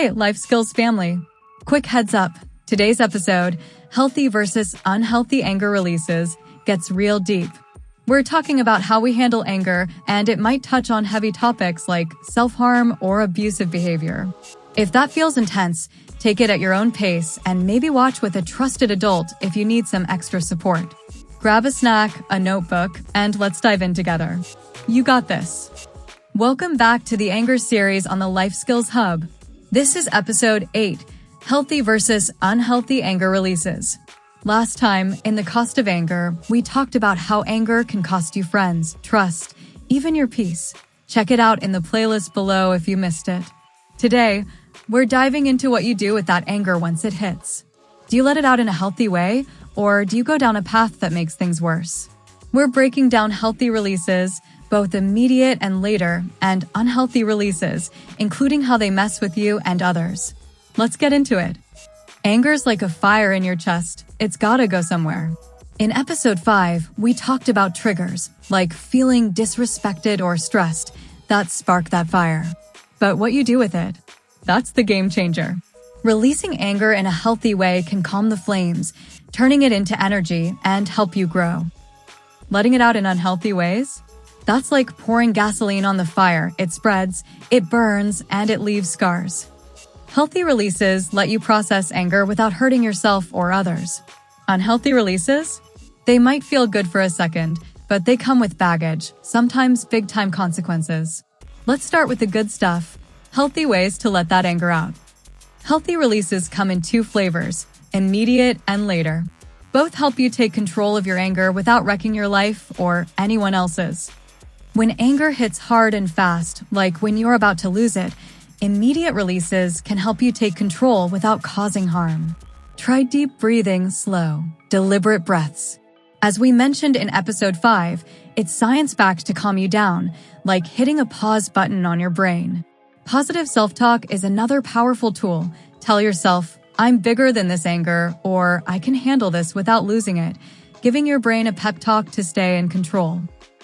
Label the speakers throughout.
Speaker 1: Hey, Life Skills family. Quick heads up. Today's episode, Healthy versus Unhealthy Anger Releases, gets real deep. We're talking about how we handle anger, and it might touch on heavy topics like self-harm or abusive behavior. If that feels intense, take it at your own pace and maybe watch with a trusted adult if you need some extra support. Grab a snack, a notebook, and let's dive in together. You got this. Welcome back to the Anger series on the Life Skills Hub. This is episode 8, Healthy versus Unhealthy Anger Releases. Last time, in The Cost of Anger, we talked about how anger can cost you friends, trust, even your peace. Check it out in the playlist below if you missed it. Today, we're diving into what you do with that anger once it hits. Do you let it out in a healthy way, or do you go down a path that makes things worse? We're breaking down healthy releases, both immediate and later, and unhealthy releases, including how they mess with you and others. Let's get into it. Anger's like a fire in your chest. It's gotta go somewhere. In episode 5, we talked about triggers, like feeling disrespected or stressed, that spark that fire. But what you do with it, that's the game changer. Releasing anger in a healthy way can calm the flames, turning it into energy and help you grow. Letting it out in unhealthy ways? That's like pouring gasoline on the fire. It spreads, it burns, and it leaves scars. Healthy releases let you process anger without hurting yourself or others. Unhealthy releases? They might feel good for a second, but they come with baggage, sometimes big-time consequences. Let's start with the good stuff, healthy ways to let that anger out. Healthy releases come in 2 flavors, immediate and later. Both help you take control of your anger without wrecking your life or anyone else's. When anger hits hard and fast, like when you're about to lose it, immediate releases can help you take control without causing harm. Try deep breathing, slow, deliberate breaths. As we mentioned in episode 5, it's science-backed to calm you down, like hitting a pause button on your brain. Positive self-talk is another powerful tool. Tell yourself, I'm bigger than this anger, or I can handle this without losing it, giving your brain a pep talk to stay in control.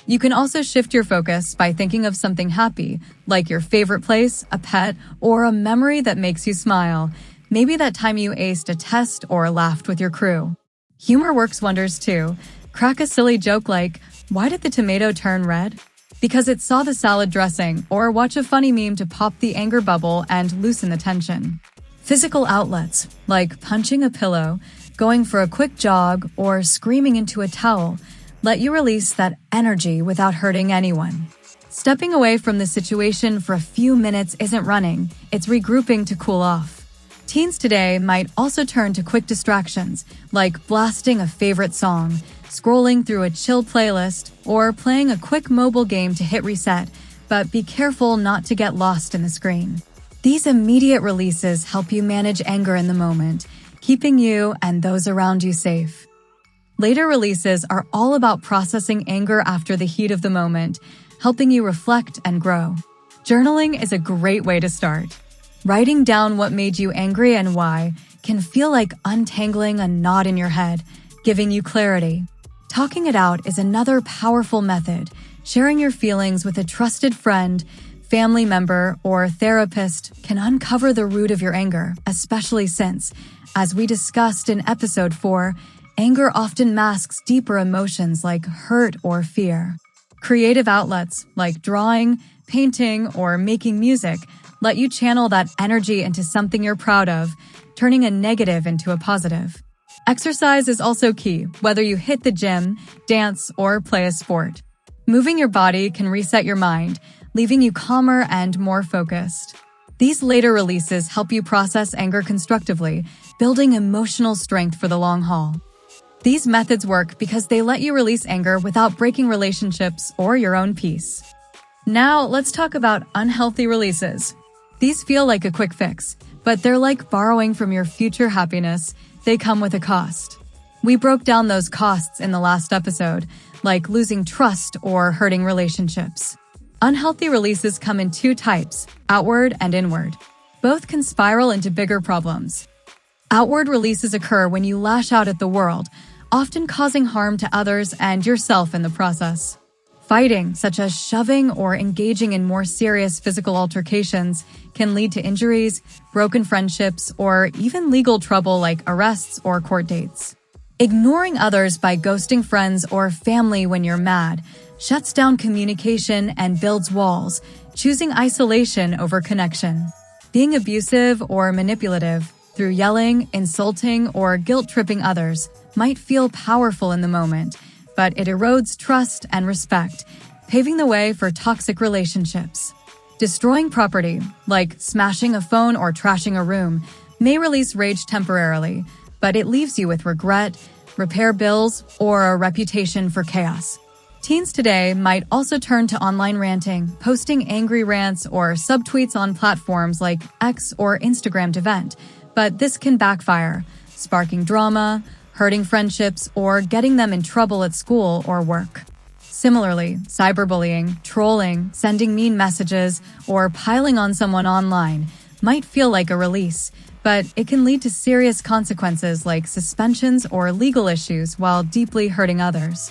Speaker 1: You can also shift your focus by thinking of something happy, like your favorite place, a pet, or a memory that makes you smile. Maybe that time you aced a test or laughed with your crew. Humor works wonders too. Crack a silly joke like, why did the tomato turn red? Because it saw the salad dressing, or watch a funny meme to pop the anger bubble and loosen the tension. Physical outlets, like punching a pillow, going for a quick jog, or screaming into a towel, let you release that energy without hurting anyone. Stepping away from the situation for a few minutes isn't running, it's regrouping to cool off. Teens today might also turn to quick distractions, like blasting a favorite song, scrolling through a chill playlist, or playing a quick mobile game to hit reset, but be careful not to get lost in the screen. These immediate releases help you manage anger in the moment, keeping you and those around you safe. Later releases are all about processing anger after the heat of the moment, helping you reflect and grow. Journaling is a great way to start. Writing down what made you angry and why can feel like untangling a knot in your head, giving you clarity. Talking it out is another powerful method. Sharing your feelings with a trusted friend, family member, or therapist can uncover the root of your anger, especially since, as we discussed in episode 4, anger often masks deeper emotions like hurt or fear. Creative outlets like drawing, painting, or making music let you channel that energy into something you're proud of, turning a negative into a positive. Exercise is also key, whether you hit the gym, dance, or play a sport. Moving your body can reset your mind, leaving you calmer and more focused. These later releases help you process anger constructively, building emotional strength for the long haul. These methods work because they let you release anger without breaking relationships or your own peace. Now, let's talk about unhealthy releases. These feel like a quick fix, but they're like borrowing from your future happiness. They come with a cost. We broke down those costs in the last episode, like losing trust or hurting relationships. Unhealthy releases come in 2 types, outward and inward. Both can spiral into bigger problems. Outward releases occur when you lash out at the world, often causing harm to others and yourself in the process. Fighting, such as shoving or engaging in more serious physical altercations, can lead to injuries, broken friendships, or even legal trouble like arrests or court dates. Ignoring others by ghosting friends or family when you're mad shuts down communication and builds walls, choosing isolation over connection. Being abusive or manipulative through yelling, insulting, or guilt-tripping others might feel powerful in the moment, but it erodes trust and respect, paving the way for toxic relationships. Destroying property, like smashing a phone or trashing a room, may release rage temporarily, but it leaves you with regret, repair bills, or a reputation for chaos. Teens today might also turn to online ranting, posting angry rants or subtweets on platforms like X or Instagram to vent, but this can backfire, sparking drama, hurting friendships, or getting them in trouble at school or work. Similarly, cyberbullying, trolling, sending mean messages, or piling on someone online might feel like a release, but it can lead to serious consequences like suspensions or legal issues while deeply hurting others.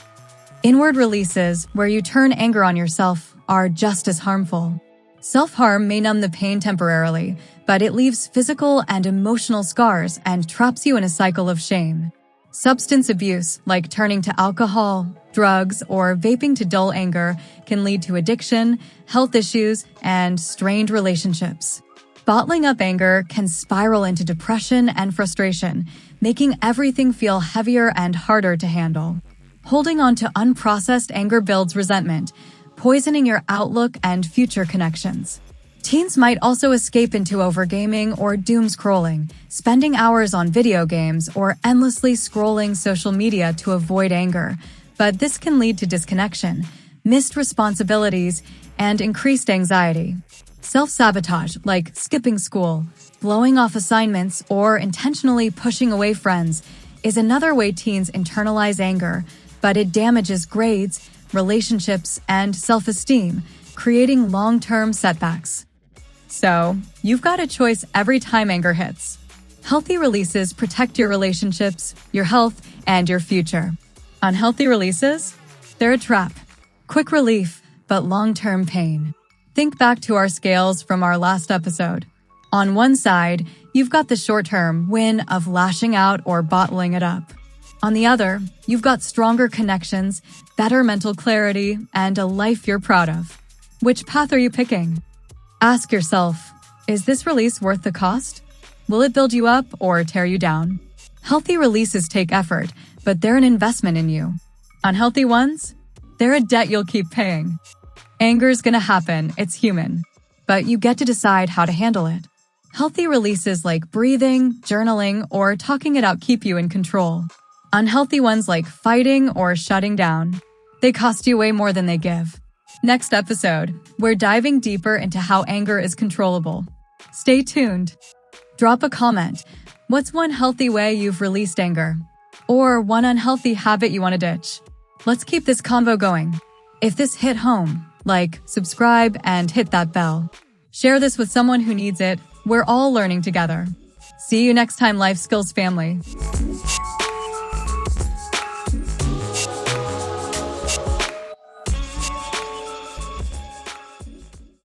Speaker 1: Inward releases, where you turn anger on yourself, are just as harmful. Self-harm may numb the pain temporarily, but it leaves physical and emotional scars and traps you in a cycle of shame. Substance abuse, like turning to alcohol, drugs, or vaping to dull anger, can lead to addiction, health issues, and strained relationships. Bottling up anger can spiral into depression and frustration, making everything feel heavier and harder to handle. Holding on to unprocessed anger builds resentment, poisoning your outlook and future connections. Teens might also escape into overgaming or doom scrolling, spending hours on video games or endlessly scrolling social media to avoid anger. But this can lead to disconnection, missed responsibilities, and increased anxiety. Self-sabotage, like skipping school, blowing off assignments, or intentionally pushing away friends, is another way teens internalize anger, but it damages grades, relationships, and self-esteem, creating long-term setbacks. So, you've got a choice every time anger hits. Healthy releases protect your relationships, your health, and your future. Unhealthy releases? They're a trap. Quick relief, but long-term pain. Think back to our scales from our last episode. On one side, you've got the short-term win of lashing out or bottling it up. On the other, you've got stronger connections, better mental clarity, and a life you're proud of. Which path are you picking? Ask yourself, is this release worth the cost? Will it build you up or tear you down? Healthy releases take effort, but they're an investment in you. Unhealthy ones? They're a debt you'll keep paying. Anger's gonna happen, it's human. But you get to decide how to handle it. Healthy releases like breathing, journaling, or talking it out keep you in control. Unhealthy ones like fighting or shutting down. They cost you way more than they give. Next episode, we're diving deeper into how anger is controllable. Stay tuned. Drop a comment. What's one healthy way you've released anger? Or one unhealthy habit you want to ditch? Let's keep this convo going. If this hit home, like, subscribe, and hit that bell. Share this with someone who needs it. We're all learning together. See you next time, Life Skills family.